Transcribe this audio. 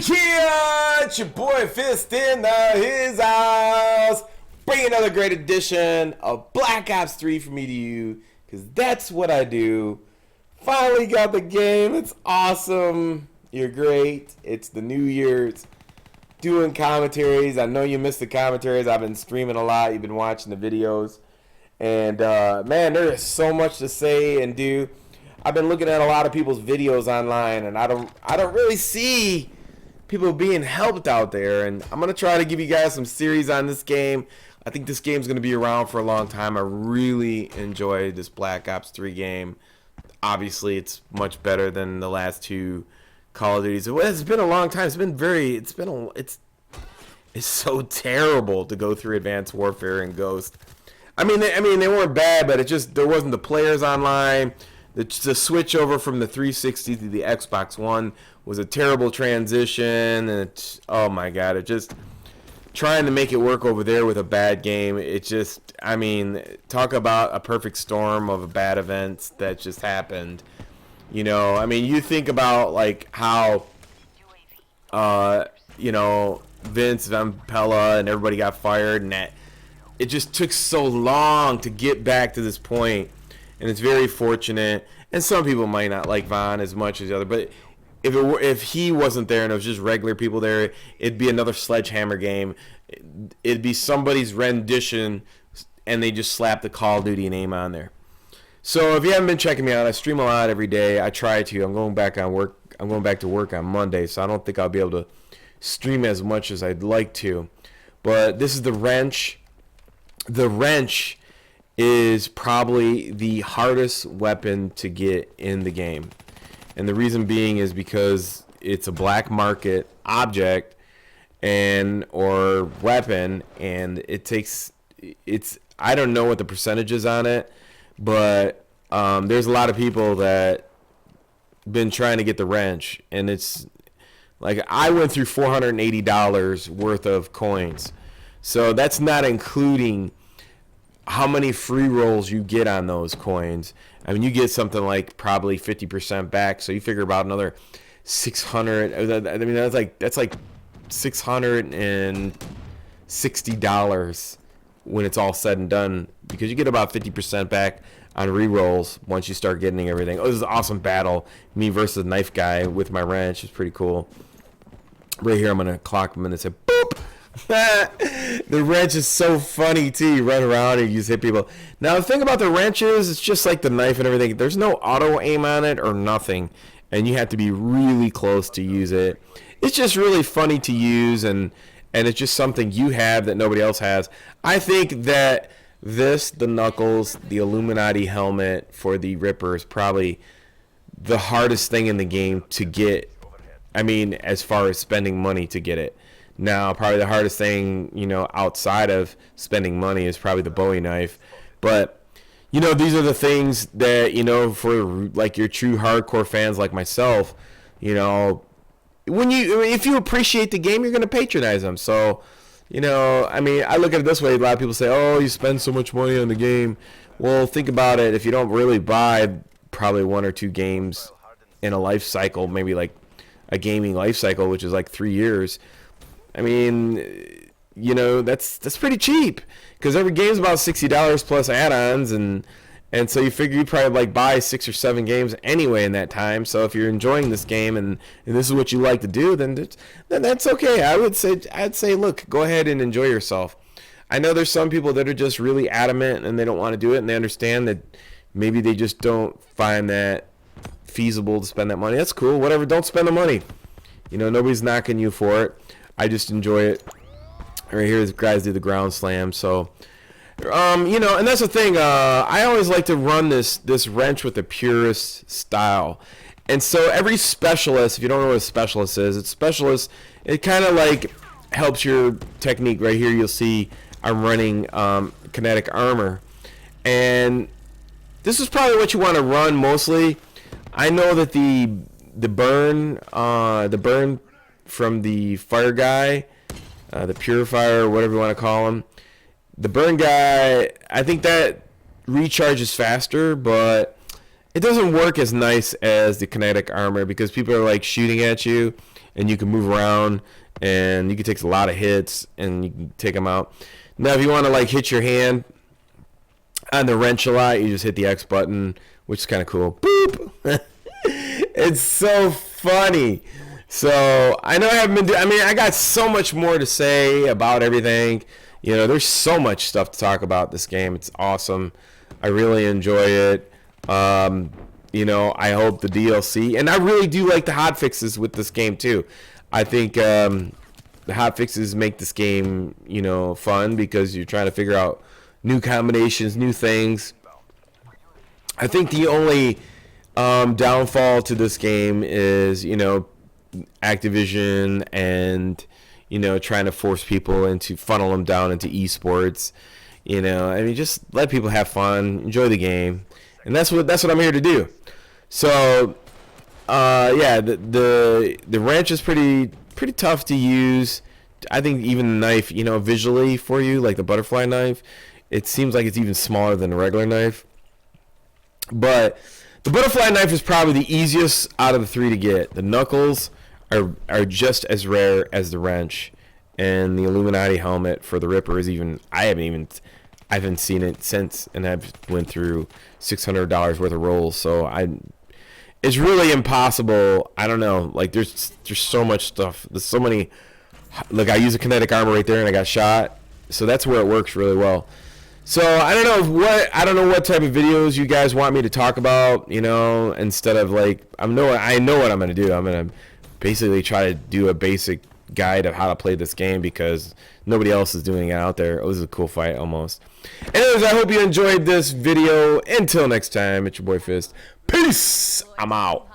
It's your boy Fist in his house. Bring another great edition of Black Ops 3 for me to you, because that's what I do. Finally got the game. It's awesome. You're great. It's the New Year's. Doing commentaries. I know you missed the commentaries. I've been streaming a lot. You've been watching the videos. And, man, there is so much to say and do. I've been looking at a lot of people's videos online, and I don't really see people being helped out there. And I'm going to try to give you guys some series on this game. I think this game's going to be around for a long time. I really enjoyed this Black Ops 3 game. Obviously, it's much better than the last two Call of Duties. It's been a long time. It's so terrible to go through Advanced Warfare and Ghost. I mean, they weren't bad, but there wasn't the players online. The switch over from the 360 to the Xbox One was a terrible transition, and oh my god, it just trying to make it work over there with a bad game. It just, I mean, talk about a perfect storm of bad events that just happened. You know, I mean, you think about like how, you know, Vince Van Pella and everybody got fired, and that it just took so long to get back to this point. And it's very fortunate. And some people might not like Von as much as the other, but if he wasn't there and it was just regular people there, it'd be another Sledgehammer game. It'd be somebody's rendition, and they just slap the Call of Duty name on there. So if you haven't been checking me out, I stream a lot every day. I try to. I'm going back to work on Monday, so I don't think I'll be able to stream as much as I'd like to. But this is the wrench. The wrench is probably the hardest weapon to get in the game. And the reason being is because it's a black market object or weapon, and I don't know what the percentage is on it, but there's a lot of people that been trying to get the wrench, and it's like I went through $480 worth of coins. So that's not including how many free rolls you get on those coins. I mean, you get something like probably 50% back, so you figure about another 600. I mean, that's like $660 when it's all said and done, because you get about 50% back on re-rolls once you start getting everything. Oh, this is an awesome battle. Me versus Knife Guy with my wrench is pretty cool. Right here, I'm going to clock him and say, boop! The wrench is so funny too. You run around and you just hit people. Now the thing about the wrench is, it's just like the knife and everything. There's no auto aim on it or nothing, and you have to be really close to use it. It's just really funny to use, and it's just something you have that nobody else has. I think that the Knuckles, the Illuminati helmet for the Ripper is probably the hardest thing in the game to get. I mean, as far as spending money to get it. Now, probably the hardest thing, you know, outside of spending money is probably the Bowie knife. But, you know, these are the things that, you know, for like your true hardcore fans like myself, you know, if you appreciate the game, you're going to patronize them. So, you know, I mean, I look at it this way. A lot of people say, oh, you spend so much money on the game. Well, think about it. If you don't really buy probably one or two games in a life cycle, maybe like a gaming life cycle, which is like 3 years, I mean, you know, that's pretty cheap, because every game's about $60 plus add-ons, and so you figure you probably like buy 6 or 7 games anyway in that time. So if you're enjoying this game and this is what you like to do, then that's okay. I'd say look, go ahead and enjoy yourself. I know there's some people that are just really adamant and they don't want to do it, and they understand that maybe they just don't find that feasible to spend that money. That's cool. Whatever. Don't spend the money. You know, nobody's knocking you for it. I just enjoy it. Right here, these guys do the ground slam. So, you know, and that's the thing. I always like to run this wrench with the purest style. And so every specialist, if you don't know what a specialist is, it kind of like helps your technique. Right here, you'll see I'm running kinetic armor. And this is probably what you want to run mostly. I know that the burn from the fire guy, the purifier, whatever you want to call him, the burn guy, I think that recharges faster, but it doesn't work as nice as the kinetic armor, because people are like shooting at you and you can move around, and you can take a lot of hits, and you can take them out. Now, if you want to like hit your hand on the wrench a lot, you just hit the X button, which is kind of cool. Boop. It's so funny. So I know I haven't been. I mean, I got so much more to say about everything. You know, there's so much stuff to talk about this game. It's awesome. I really enjoy it. You know, I hope the DLC, and I really do like the hot fixes with this game too. I think the hot fixes make this game, you know, fun because you're trying to figure out new combinations, new things. I think the only downfall to this game is, you know, Activision and, you know, trying to force people into, funnel them down into esports. You know, I mean, just let people have fun, enjoy the game, and that's what I'm here to do. So, yeah, the wrench is pretty tough to use. I think even the knife, you know, visually for you, like the butterfly knife, it seems like it's even smaller than a regular knife. But the butterfly knife is probably the easiest out of the three to get. The knuckles are just as rare as the wrench, and the Illuminati helmet for the Ripper is even. I haven't seen it since, and I've went through $600 worth of rolls. So it's really impossible. I don't know. Like there's so much stuff. There's so many. Look, I use a kinetic armor right there, and I got shot. So that's where it works really well. So I don't know what type of videos you guys want me to talk about. You know, instead of like I know what I'm gonna do. I'm gonna basically try to do a basic guide of how to play this game because nobody else is doing it out there. It was a cool fight almost. Anyways, I hope you enjoyed this video. Until next time, it's your boy Fist. Peace. I'm out.